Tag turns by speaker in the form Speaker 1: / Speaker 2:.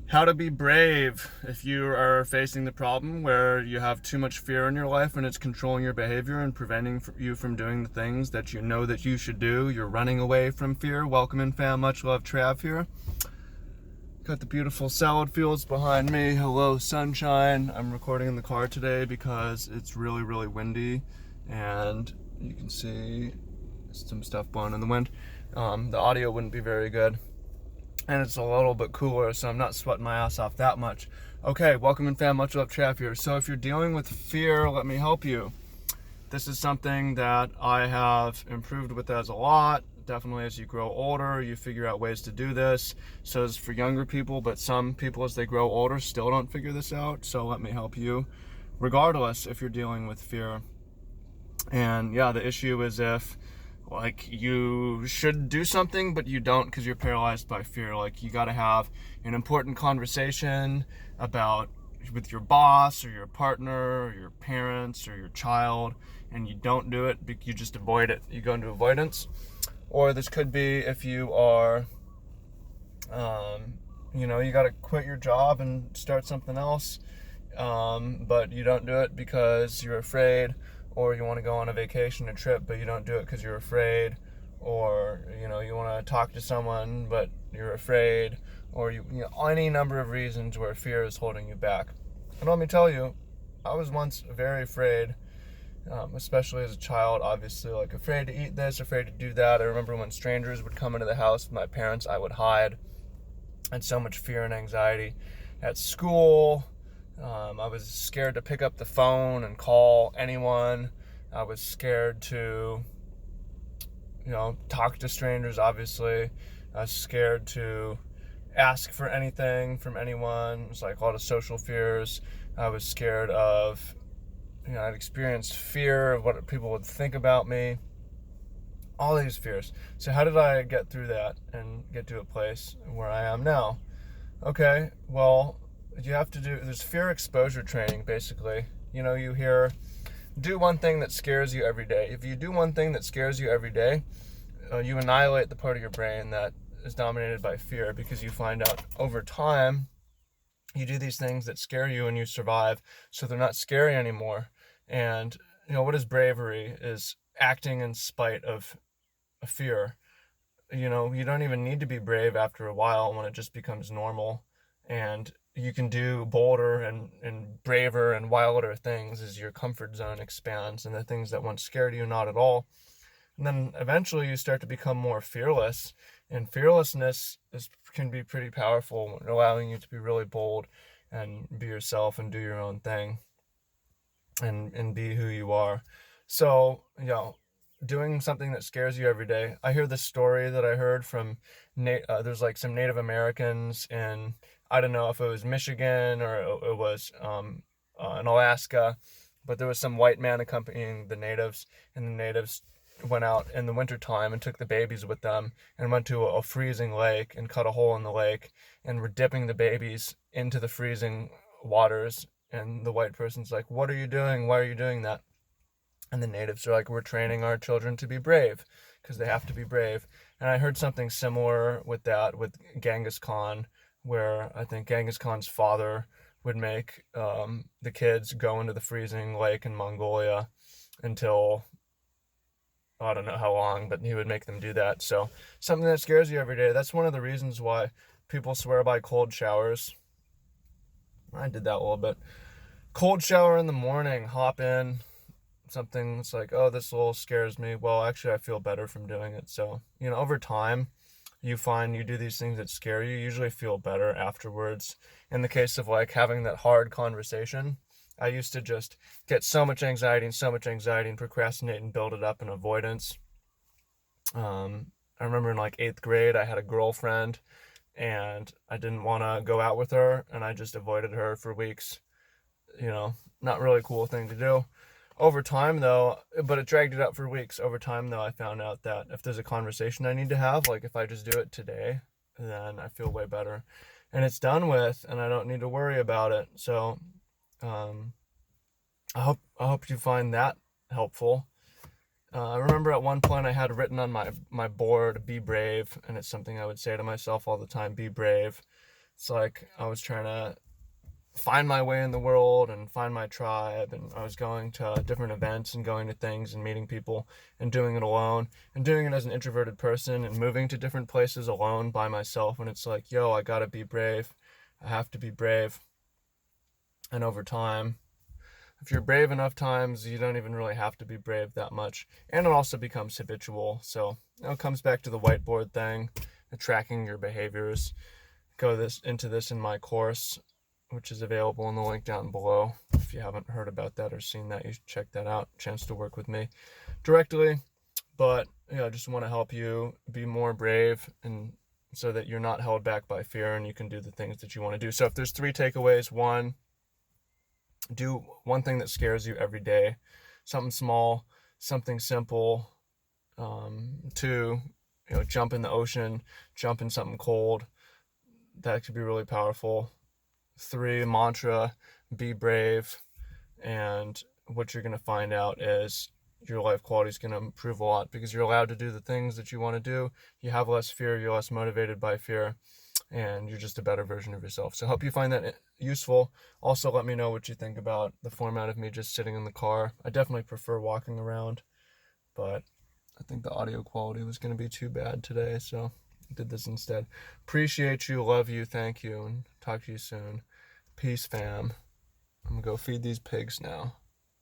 Speaker 1: How to be brave if you are facing the problem where you have too much fear in your life and it's controlling your behavior and preventing you from doing the things that you know that you should do. You're running away from fear. Welcome in, fam. Much love, Trav here. Got the beautiful salad fields behind me. Hello, sunshine. I'm recording in the car today because it's really, really windy and you can see some stuff blowing in the wind. The audio wouldn't be very good. And it's a little bit cooler, so I'm not sweating my ass off that much. Okay, welcome in, fam. Much love, Trav here. So if you're dealing with fear, let me help you. This is something that I have improved with as a lot. Definitely as you grow older, you figure out ways to do this. So it's for younger people, but some people as they grow older still don't figure this out. So let me help you, regardless if you're dealing with fear. And yeah, the issue is if you should do something but you don't because you're paralyzed by fear. Like, you got to have an important conversation about with your boss or your partner or your parents or your child, and you don't do it, you just avoid it. You go into avoidance. Or this could be if you are you got to quit your job and start something else, but you don't do it because you're afraid, or you want to go on a vacation, a trip, but you don't do it because you're afraid, or you want to talk to someone but you're afraid, or any number of reasons where fear is holding you back. And let me tell you, I was once very afraid, especially as a child, obviously, like afraid to eat this, afraid to do that. I remember when strangers would come into the house with my parents, I would hide. I had so much fear and anxiety at school. I was scared to pick up the phone and call anyone. I was scared to, talk to strangers, obviously. I was scared to ask for anything from anyone. It was like a lot of social fears. I was scared of, I'd experienced fear of what people would think about me. All these fears. So how did I get through that and get to a place where I am now? Okay, well, there's fear exposure training, basically. You hear, do one thing that scares you every day. If you do one thing that scares you every day, you annihilate the part of your brain that is dominated by fear, because you find out over time, you do these things that scare you and you survive, so they're not scary anymore. And, what is bravery? Is acting in spite of a fear. You don't even need to be brave after a while when it just becomes normal. And you can do bolder and braver and wilder things as your comfort zone expands, and the things that once scared you, not at all. And then eventually you start to become more fearless. And fearlessness can be pretty powerful, allowing you to be really bold and be yourself and do your own thing and be who you are. So, doing something that scares you every day. I hear this story that I heard from, there's like some Native Americans in, I don't know if it was Michigan or it was in Alaska, but there was some white man accompanying the natives, and the natives went out in the wintertime and took the babies with them and went to a freezing lake and cut a hole in the lake and were dipping the babies into the freezing waters. And the white person's like, "What are you doing? Why are you doing that?" And the natives are like, "We're training our children to be brave because they have to be brave." And I heard something similar with that with Genghis Khan, where I think Genghis Khan's father would make the kids go into the freezing lake in Mongolia until, I don't know how long, but he would make them do that. So something that scares you every day. That's one of the reasons why people swear by cold showers. I did that a little bit. Cold shower in the morning, hop in. Something that's like, oh, this little scares me. Well, actually, I feel better from doing it. So, over time, you find you do these things that scare you, usually feel better afterwards. In the case of like having that hard conversation, I used to just get so much anxiety and procrastinate and build it up in avoidance. I remember in like 8th grade, I had a girlfriend and I didn't want to go out with her, and I just avoided her for weeks. Not really a cool thing to do. Over time, though, but it dragged it out for weeks. Over time, though, I found out that if there's a conversation I need to have, like if I just do it today, then I feel way better. And it's done with, and I don't need to worry about it. So I hope you find that helpful. I remember at one point I had written on my board, "Be brave," and it's something I would say to myself all the time, be brave. It's like I was trying to find my way in the world and find my tribe, and I was going to different events and going to things and meeting people and doing it alone and doing it as an introverted person and moving to different places alone by myself. And it's like, yo, I gotta be brave. I have to be brave. And over time, if you're brave enough times, you don't even really have to be brave that much. And it also becomes habitual. So it comes back to the whiteboard thing, the tracking your behaviors. Go into this in my course, which is available in the link down below. If you haven't heard about that or seen that, you should check that out. Chance to work with me directly. But I just want to help you be more brave, and so that you're not held back by fear and you can do the things that you want to do. So if there's 3 takeaways: 1, do one thing that scares you every day, something small, something simple. 2, jump in the ocean, jump in something cold. That could be really powerful. 3, mantra, be brave. And what you're going to find out is your life quality is going to improve a lot because you're allowed to do the things that you want to do. You have less fear, you're less motivated by fear, and you're just a better version of yourself. So I hope you find that useful. Also, let me know what you think about the format of me just sitting in the car. I definitely prefer walking around, but I think the audio quality was going to be too bad today, so I did this instead. Appreciate you, love you, thank you, and talk to you soon. Peace, fam. I'm gonna go feed these pigs now.